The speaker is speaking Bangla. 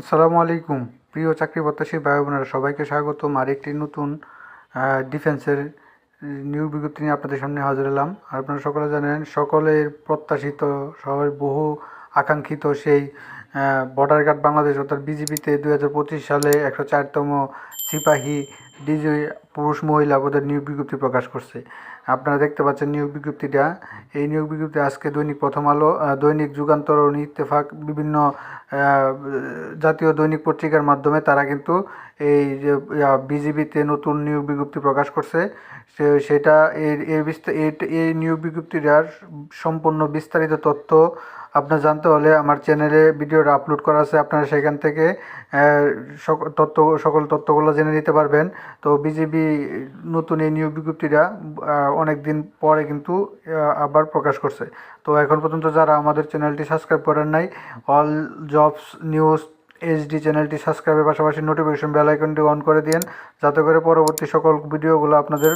আসসালামু আলাইকুম। প্রিয় চাকরি প্রত্যাশী ভাই বোনেরা, সবাইকে স্বাগতম আর একটি নতুন ডিফেন্সের নিয়োগ বিজ্ঞপ্তি নিয়ে আপনাদের সামনে হাজির হলাম। আর আপনারা সকলে জানেন, সকলের প্রত্যাশিত, সবার বহু আকাঙ্ক্ষিত সেই বর্ডার গার্ড বাংলাদেশ অর্থাৎ বিজিবিতে 2025 সালে 104তম সিপাহী ডিজি পুরুষ মহিলা পদের নিয়োগ বিজ্ঞপ্তি প্রকাশ করছে। আপনারা দেখতে পাচ্ছেন নিয়োগ বিজ্ঞপ্তিটা। এই নিয়োগ বিজ্ঞপ্তি আজকে দৈনিক প্রথম আলো, দৈনিক যুগান্তর ও ইত্তেফাক বিভিন্ন জাতীয় দৈনিক পত্রিকার মাধ্যমে তারা কিন্তু এই যে বিজিবিতে নতুন নিয়োগ বিজ্ঞপ্তি প্রকাশ করছে। সেটা এই নিয়োগ বিজ্ঞপ্তিটার সম্পূর্ণ বিস্তারিত তথ্য আপনার জানতে হলে আমার চ্যানেলে ভিডিওটা আপলোড করা আছে, আপনারা সেখান থেকে সকল তথ্যগুলো জেনে নিতে পারবেন। তো বিজিবি নতুন এই নিয়োগ বিজ্ঞপ্তিটা অনেক দিন পরে কিন্তু আবার প্রকাশ করছে। তো এখন পর্যন্ত যারা আমাদের চ্যানেলটি সাবস্ক্রাইব করেন নাই, অল জবস নিউজ এইচডি চ্যানেলটি সাবস্ক্রাইবের পাশাপাশি নোটিফিকেশন বেল আইকনটি অন করে দিন, যাতে করে পরবর্তী সকল ভিডিওগুলো আপনাদের